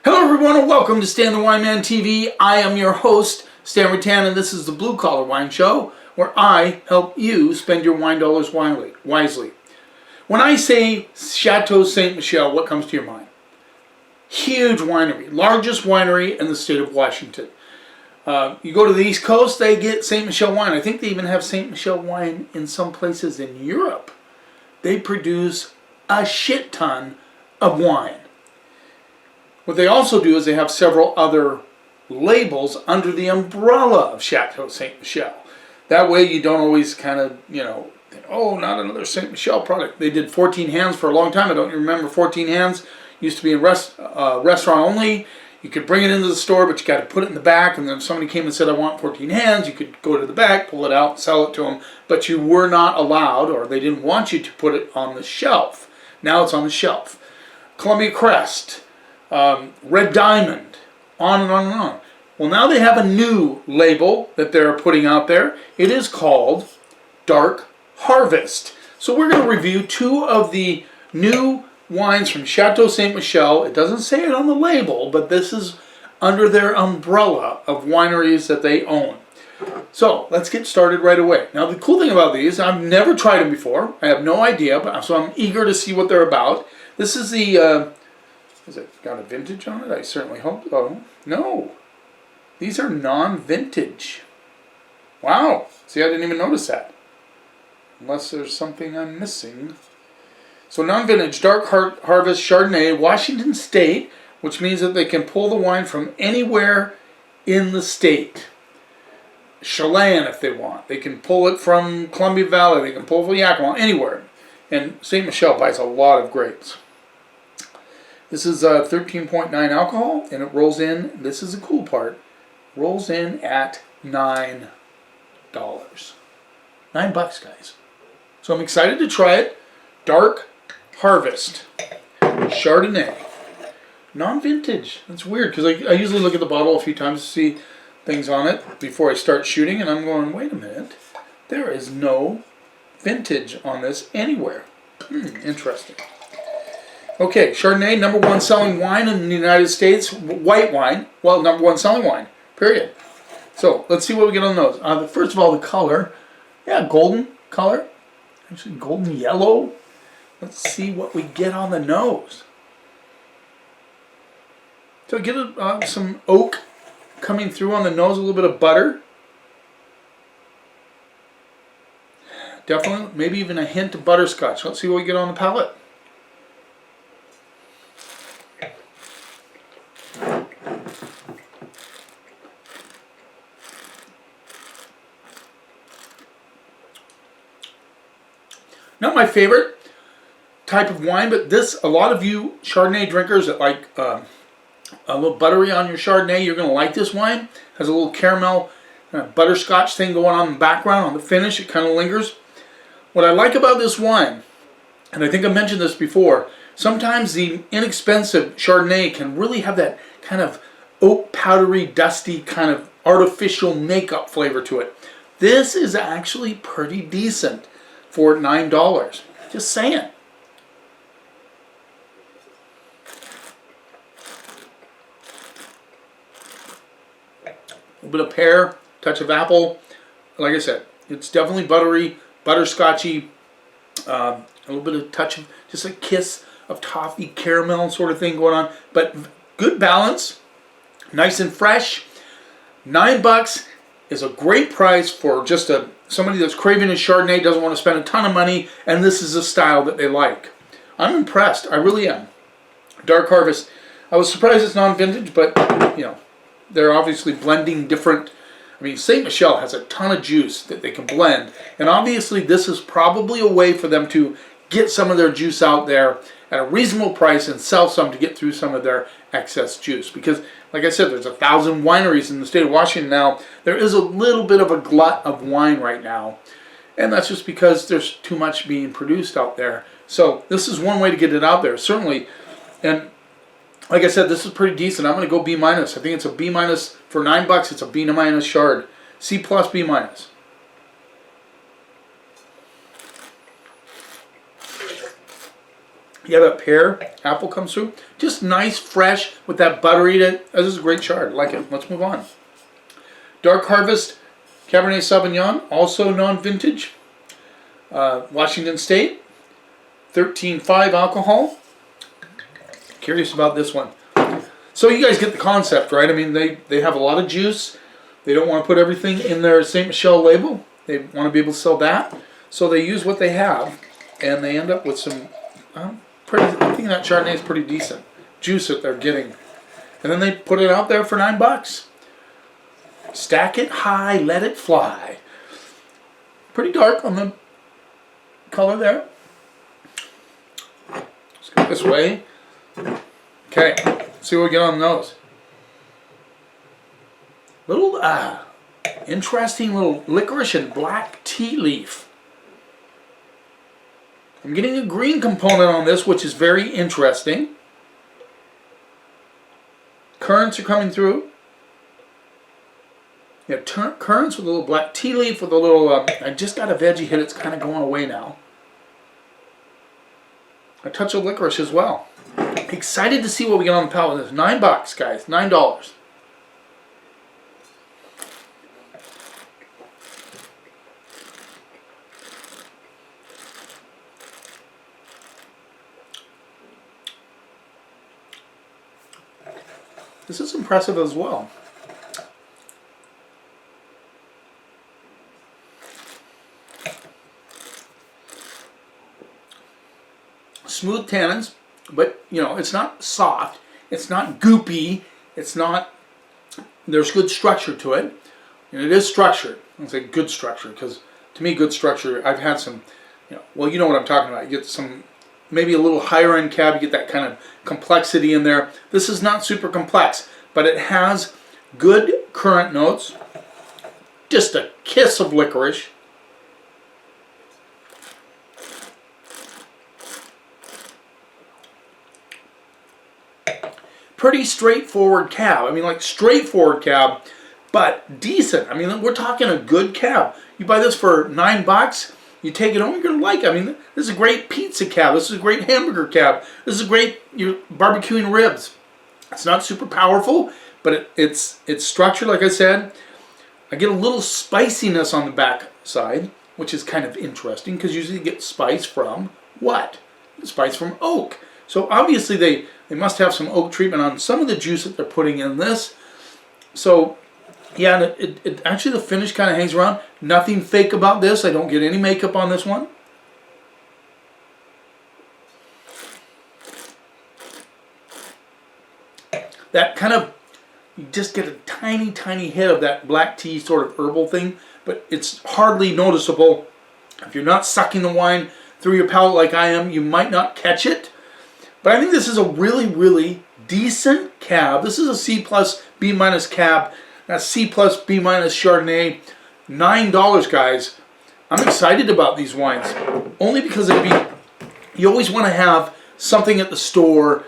Hello everyone and welcome to Stan the Wine Man TV. I am your host, Stan Rattan, and this is the Blue Collar Wine Show, where I help you spend your wine dollars wisely. When I say Chateau Ste Michelle, what comes to your mind? Huge winery, largest winery in the state of Washington. You go to the East Coast, they get Ste Michelle wine. I think they even have Ste Michelle wine in some places in Europe. They produce a shit ton of wine. What they also do is they have several other labels under the umbrella of Chateau Ste Michelle. That way you don't always kind of, think, oh, not another Ste Michelle product. They did 14 Hands for a long time. I don't remember 14 Hands. Used to be in restaurant only. You could bring it into the store, but you got to put it in the back. And then if somebody came and said, I want 14 Hands, you could go to the back, pull it out, sell it to them. But you were not allowed, or they didn't want you to put it on the shelf. Now it's on the shelf. Columbia Crest. Red Diamond, on and on and on. Well, now they have a new label that they're putting out there. It is called Dark Harvest. So we're going to review two of the new wines from Chateau Ste Michelle. It doesn't say it on the label, but this is under their umbrella of wineries that they own. So let's get started right away. Now the cool thing about these, I've never tried them before. I have no idea, so I'm eager to see what they're about. This is the... Has it got a vintage on it? I certainly hope so. No. These are non-vintage. Wow. See, I didn't even notice that. Unless there's something I'm missing. So non-vintage, Dark Harvest Chardonnay, Washington State, which means that they can pull the wine from anywhere in the state. Chelan if they want. They can pull it from Columbia Valley. They can pull it from Yakima, anywhere. And Ste Michelle buys a lot of grapes. This is 13.9 alcohol, and it rolls in, this is the cool part, rolls in at $9. $9, guys. So I'm excited to try it. Dark Harvest Chardonnay. Non-vintage. That's weird, because I usually look at the bottle a few times to see things on it before I start shooting, and I'm going, wait a minute. There is no vintage on this anywhere. Interesting. Okay, Chardonnay, #1 selling wine in the United States. White wine, well, #1 selling wine, period. So, let's see what we get on the nose. First of all, the color. Yeah, golden color. Actually, golden yellow. Let's see what we get on the nose. So, get some oak coming through on the nose, a little bit of butter. Definitely, maybe even a hint of butterscotch. Let's see what we get on the palate. Not my favorite type of wine, but this, a lot of you Chardonnay drinkers that like a little buttery on your Chardonnay, you're going to like this wine. Has a little caramel butterscotch thing going on in the background. On the finish, it kind of lingers. What I like about this wine, and I think I mentioned this before, sometimes the inexpensive Chardonnay can really have that kind of oak, powdery, dusty, kind of artificial makeup flavor to it. This is actually pretty decent for $9. Just saying. A little bit of pear, touch of apple. Like I said, it's definitely buttery, butterscotchy, a little bit of touch of, just a kiss of toffee caramel sort of thing going on. But good balance, nice and fresh. $9 is a great price for just somebody that's craving a Chardonnay, doesn't want to spend a ton of money, and this is a style that they like. I'm impressed. I really am. Dark Harvest. I was surprised it's non-vintage, but, they're obviously blending different. I mean, Ste Michelle has a ton of juice that they can blend, and obviously this is probably a way for them to get some of their juice out there at a reasonable price and sell some to get through some of their excess juice. Because, like I said, there's 1,000 wineries in the state of Washington now. There is a little bit of a glut of wine right now. And that's just because there's too much being produced out there. So this is one way to get it out there, certainly. And like I said, this is pretty decent. I'm going to go B-. I think it's a B- for $9. It's a B- Chard. C+, B-. Yeah, that pear, apple comes through. Just nice, fresh, with that buttery. This is a great chard. I like it. Let's move on. Dark Harvest Cabernet Sauvignon, also non-vintage. Washington State, 13.5 alcohol. Curious about this one. So you guys get the concept, right? I mean, they have a lot of juice. They don't want to put everything in their Ste. Michelle label. They want to be able to sell that. So they use what they have, and they end up with some I think that Chardonnay is pretty decent juice that they're getting. And then they put it out there for $9. Stack it high, let it fly. Pretty dark on the color there. Let's go this way. Okay, let's see what we get on those. Little, interesting little licorice and black tea leaf. I'm getting a green component on this, which is very interesting. Currants are coming through. You have currants with a little black tea leaf with a little, I just got a veggie hit, it's kind of going away now. A touch of licorice as well. Excited to see what we get on the palate with this. $9, guys, $9. This is impressive as well. Smooth tannins, but you know, it's not soft, it's not goopy, it's not, there's good structure to it, and it is structured. I say good structure, because to me good structure, I've had some, you know, well, you know what I'm talking about. You get some, maybe a little higher end cab, you get that kind of complexity in there. This is not super complex, but it has good currant notes, just a kiss of licorice. Pretty straightforward cab. I mean, like straightforward cab, but decent. I mean, we're talking a good cab. You buy this for $9, you take it home, you're going to like it. I mean, this is a great pizza cab. This is a great hamburger cab. This is a great, you're barbecuing ribs. It's not super powerful, but it's structured, like I said. I get a little spiciness on the back side, which is kind of interesting, because usually you get spice from what? Spice from oak. So obviously they must have some oak treatment on some of the juice that they're putting in this. So yeah, it actually, the finish kind of hangs around. Nothing fake about this. I don't get any makeup on this one. That kind of, you just get a tiny, tiny hit of that black tea sort of herbal thing, but it's hardly noticeable. If you're not sucking the wine through your palate like I am, you might not catch it. But I think this is a really, really decent cab. This is a C plus, B minus cab. That's C plus, B minus Chardonnay. $9, guys. I'm excited about these wines. Only because you always want to have something at the store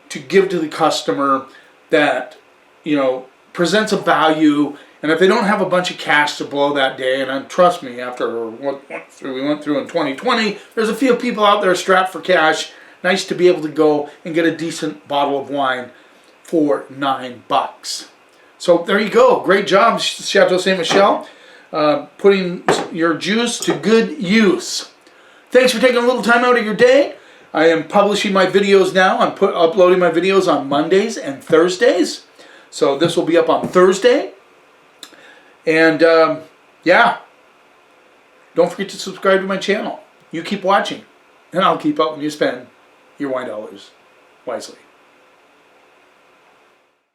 to give to the customer that, you know, presents a value. And if they don't have a bunch of cash to blow that day, and trust me, after what we went through in 2020, there's a few people out there strapped for cash. Nice to be able to go and get a decent bottle of wine for $9. So there you go. Great job, Chateau Ste Michelle, putting your juice to good use. Thanks for taking a little time out of your day. I am publishing my videos now. I'm uploading my videos on Mondays and Thursdays. So this will be up on Thursday. And yeah, don't forget to subscribe to my channel. You keep watching, and I'll keep helping you spend your wine dollars wisely.